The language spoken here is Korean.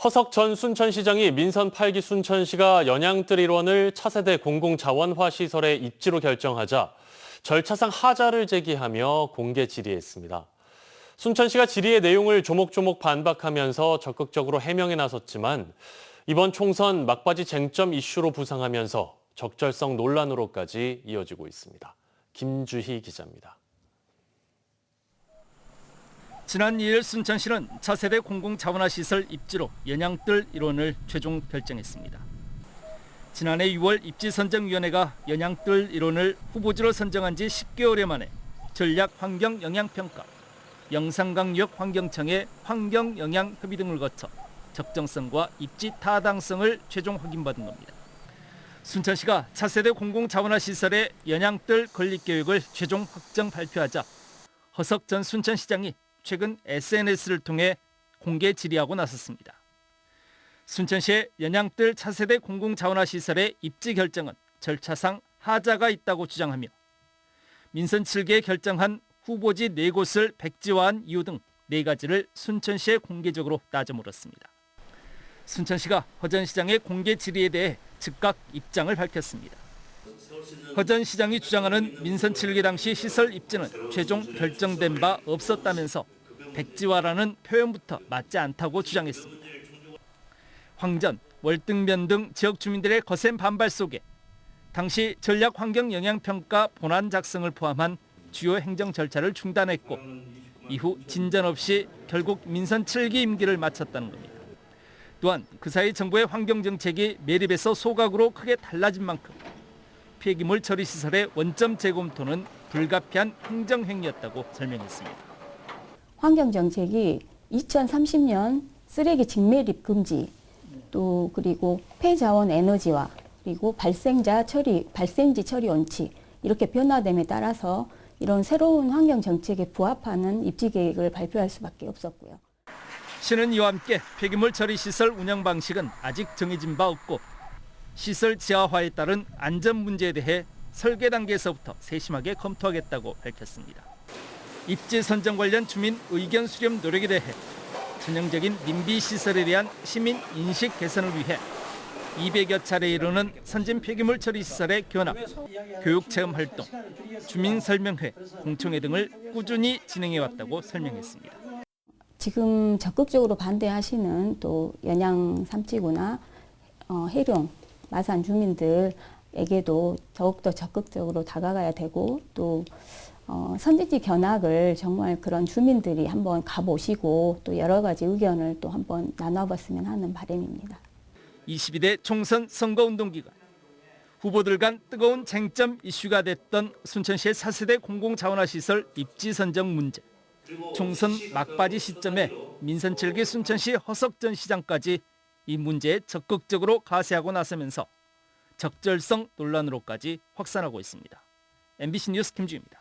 허석 전 순천시장이 민선 8기 순천시가 연양뜰 일원을 차세대 공공자원화 시설의 입지로 결정하자 절차상 하자를 제기하며 공개 질의했습니다. 순천시가 질의의 내용을 조목조목 반박하면서 적극적으로 해명에 나섰지만 이번 총선 막바지 쟁점 이슈로 부상하면서 적절성 논란으로까지 이어지고 있습니다. 김주희 기자입니다. 지난 2일 순천시는 차세대 공공자원화 시설 입지로 연양뜰 일원을 최종 결정했습니다. 지난해 6월 입지선정위원회가 연양뜰 일원을 후보지로 선정한 지 10개월여 만에 전략환경영향평가, 영산강유역 환경청의 환경영향협의 등을 거쳐 적정성과 입지 타당성을 최종 확인받은 겁니다. 순천시가 차세대 공공자원화 시설의 연양뜰 건립계획을 최종 확정 발표하자 허석 전 순천시장이 최근 SNS를 통해 공개 질의하고 나섰습니다. 순천시의 연양뜰 차세대 공공자원화 시설의 입지 결정은 절차상 하자가 있다고 주장하며 민선 7개 결정한 후보지 4곳을 백지화한 이유 등 4가지를 순천시에 공개적으로 따져 물었습니다. 순천시가 허 전 시장의 공개 질의에 대해 즉각 입장을 밝혔습니다. 허 전 시장이 주장하는 민선 7기 당시 시설 입지는 최종 결정된 바 없었다면서 백지화라는 표현부터 맞지 않다고 주장했습니다. 황전, 월등면 등 지역 주민들의 거센 반발 속에 당시 전략환경영향평가 본안 작성을 포함한 주요 행정 절차를 중단했고 이후 진전 없이 결국 민선 7기 임기를 마쳤다는 겁니다. 또한 그 사이 정부의 환경정책이 매립에서 소각으로 크게 달라진 만큼 폐기물 처리 시설의 원점 재검토는 불가피한 행정행위였다고 설명했습니다. 환경정책이 2030년 쓰레기 직매립 금지, 또 그리고 폐자원 에너지화, 그리고 발생지 처리 원칙 이렇게 변화됨에 따라서 이런 새로운 환경정책에 부합하는 입지 계획을 발표할 수밖에 없었고요. 시는 이와 함께 폐기물 처리 시설 운영 방식은 아직 정해진 바 없고 시설 지하화에 따른 안전 문제에 대해 설계 단계에서부터 세심하게 검토하겠다고 밝혔습니다. 입지 선정 관련 주민 의견 수렴 노력에 대해 전형적인 님비 시설에 대한 시민 인식 개선을 위해 200여 차례에 이르는 선진 폐기물 처리 시설의 견학, 교육 체험 활동, 주민 설명회, 공청회 등을 꾸준히 진행해 왔다고 설명했습니다. 지금 적극적으로 반대하시는 또 연양 삼지구나 해룡, 마산 주민들에게도 더욱더 적극적으로 다가가야 되고 또 선진지 견학을 정말 그런 주민들이 한번 가보시고 또 여러 가지 의견을 또 한번 나눠봤으면 하는 바람입니다. 22대 총선 선거운동 기간 후보들 간 뜨거운 쟁점 이슈가 됐던 순천시의 차세대 공공자원화 시설 입지 선정 문제. 총선 막바지 시점에 민선 7기 순천시 허석 전 시장까지 이 문제에 적극적으로 가세하고 나서면서 적절성 논란으로까지 확산하고 있습니다. MBC 뉴스 김주희입니다.